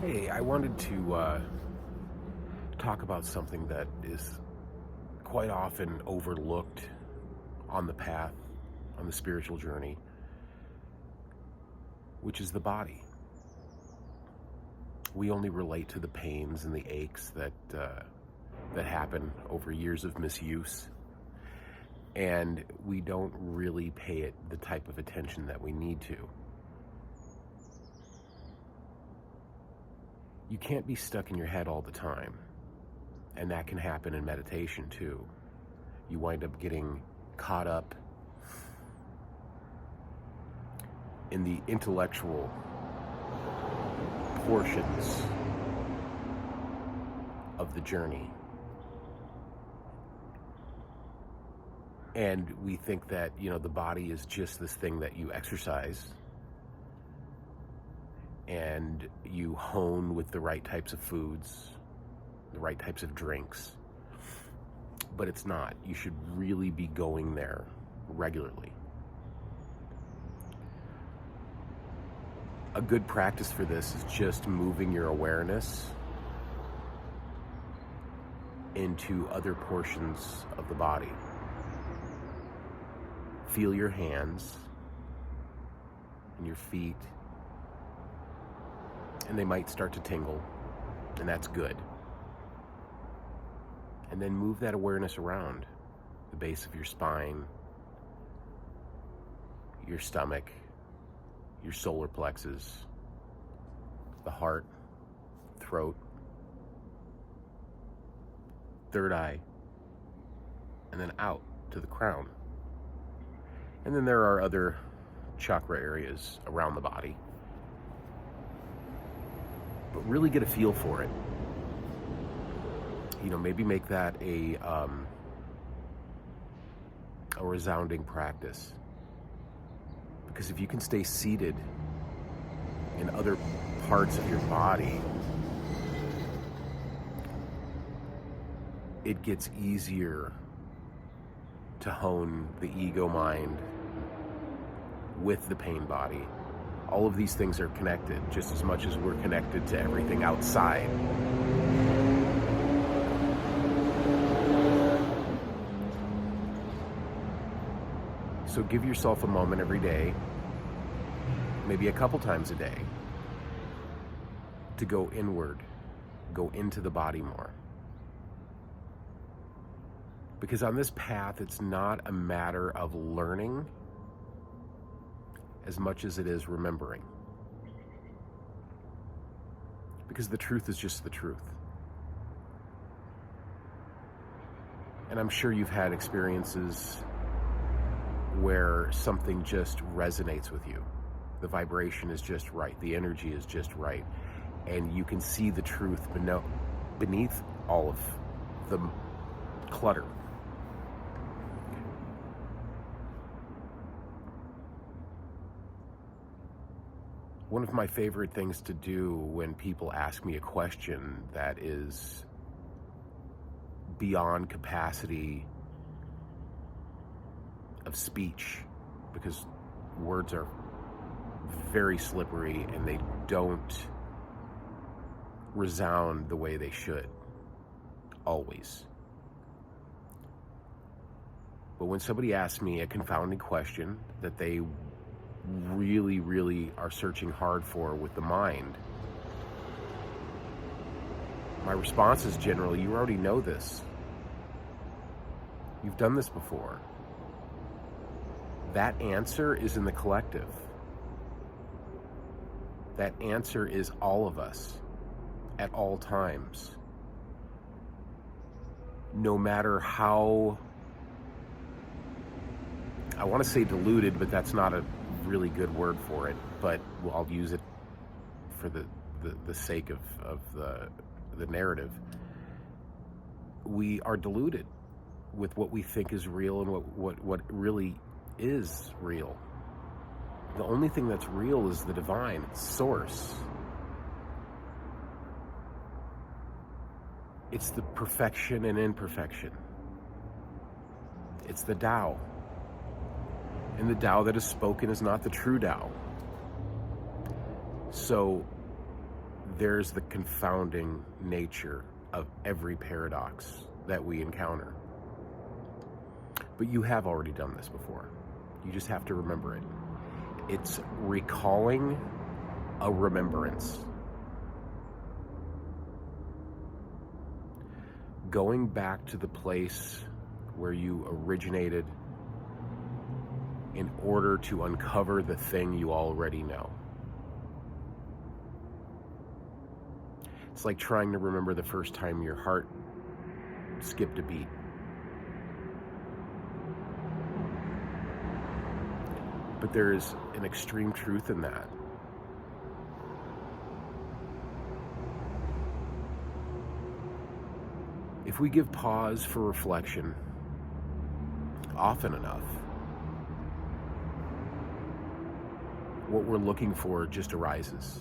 Hey, I wanted to talk about something that is quite often overlooked on the path, on the spiritual journey, which is the body. We only relate to the pains and the aches that happen over years of misuse, and we don't really pay it the type of attention that we need to. You can't be stuck in your head all the time, and that can happen in meditation too. You wind up getting caught up in the intellectual portions of the journey. And we think that, the body is just this thing that you exercise and you hone with the right types of foods, the right types of drinks. But it's not. You should really be going there regularly. A good practice for this is just moving your awareness into other portions of the body. Feel your hands and your feet, and they might start to tingle, and that's good. And then move that awareness around the base of your spine, your stomach, your solar plexus, the heart, throat, third eye, and then out to the crown. And then there are other chakra areas around the body. But really get a feel for it. Maybe make that a resounding practice. Because if you can stay seated in other parts of your body, it gets easier to hone the ego mind with the pain body. All of these things are connected just as much as we're connected to everything outside. So give yourself a moment every day, maybe a couple times a day, to go inward, go into the body more. Because on this path, it's not a matter of learning as much as it is remembering. Because the truth is just the truth. And I'm sure you've had experiences where something just resonates with you. The vibration is just right. The energy is just right. And you can see the truth beneath all of the clutter. One of my favorite things to do when people ask me a question that is beyond capacity of speech, because words are very slippery and they don't resound the way they should, always. But when somebody asks me a confounding question that they really, really are searching hard for with the mind, my response is generally, you already know this. You've done this before. That answer is in the collective. That answer is all of us at all times. No matter how, I want to say deluded, but that's not a really good word for it, but I'll use it for the sake of the narrative. We are deluded with what we think is real and what really is real. The only thing that's real is the divine, it's source. It's the perfection and imperfection. It's the Tao. And the Tao that is spoken is not the true Tao. So there's the confounding nature of every paradox that we encounter. But you have already done this before. You just have to remember it. It's recalling a remembrance. Going back to the place where you originated in order to uncover the thing you already know. It's like trying to remember the first time your heart skipped a beat. But there is an extreme truth in that. If we give pause for reflection often enough, what we're looking for just arises.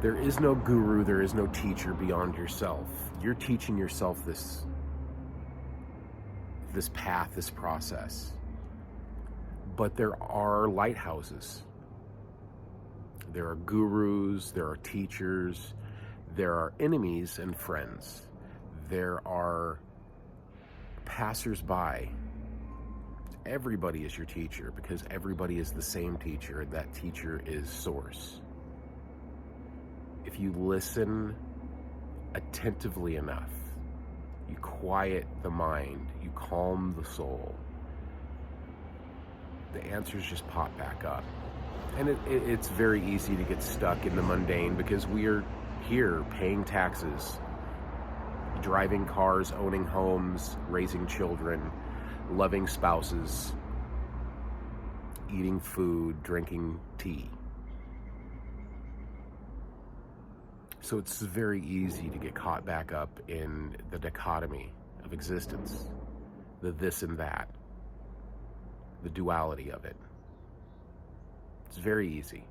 There is no guru, there is no teacher beyond yourself. You're teaching yourself this path, this process. But there are lighthouses. There are gurus, there are teachers, there are enemies and friends. There are passers-by. Everybody is your teacher because everybody is the same teacher. That teacher is source. If you listen attentively enough, you quiet the mind, you calm the soul, the answers just pop back up. And it's very easy to get stuck in the mundane because we are here paying taxes, driving cars, owning homes, raising children, loving spouses, eating food, drinking tea. So it's very easy to get caught back up in the dichotomy of existence, the this and that, the duality of it. It's very easy.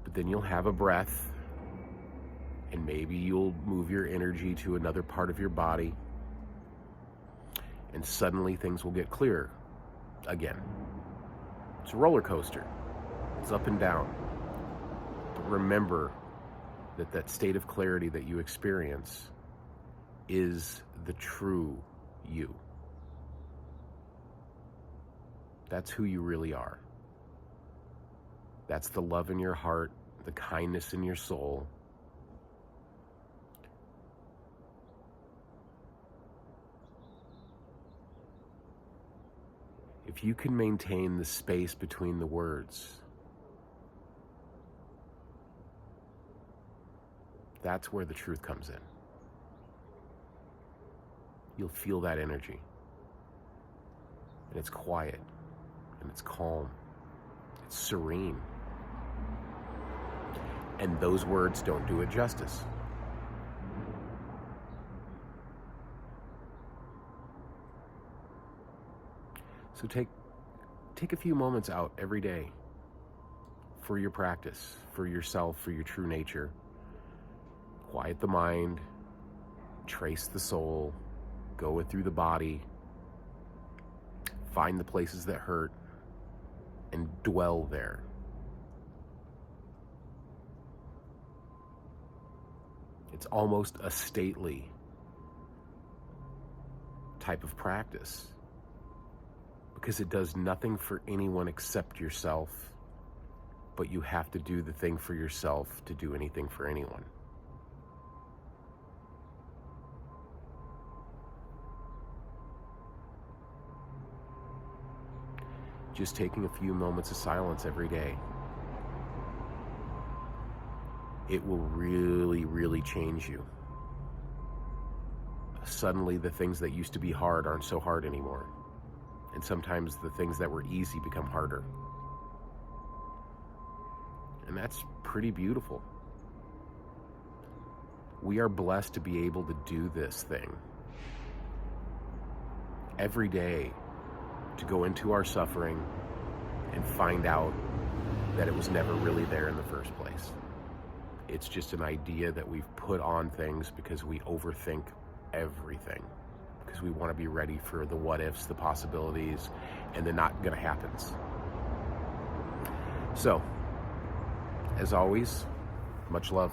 But then you'll have a breath, and maybe you'll move your energy to another part of your body, and suddenly things will get clearer again. It's a roller coaster. It's up and down. But remember that that state of clarity that you experience is the true you. That's who you really are. That's the love in your heart, the kindness in your soul. If you can maintain the space between the words, that's where the truth comes in. You'll feel that energy. And it's quiet. And it's calm. It's serene. And those words don't do it justice. So take a few moments out every day for your practice, for yourself, for your true nature. Quiet the mind, trace the soul, go it through the body, find the places that hurt, and dwell there. It's almost a stately type of practice because it does nothing for anyone except yourself, but you have to do the thing for yourself to do anything for anyone. Just taking a few moments of silence every day, it will really, really change you. Suddenly, the things that used to be hard aren't so hard anymore. And sometimes the things that were easy become harder. And that's pretty beautiful. We are blessed to be able to do this thing every day, to go into our suffering and find out that it was never really there in the first place. It's just an idea that we've put on things because we overthink everything. because we want to be ready for the what ifs, the possibilities, and the not gonna happens. So, as always, much love.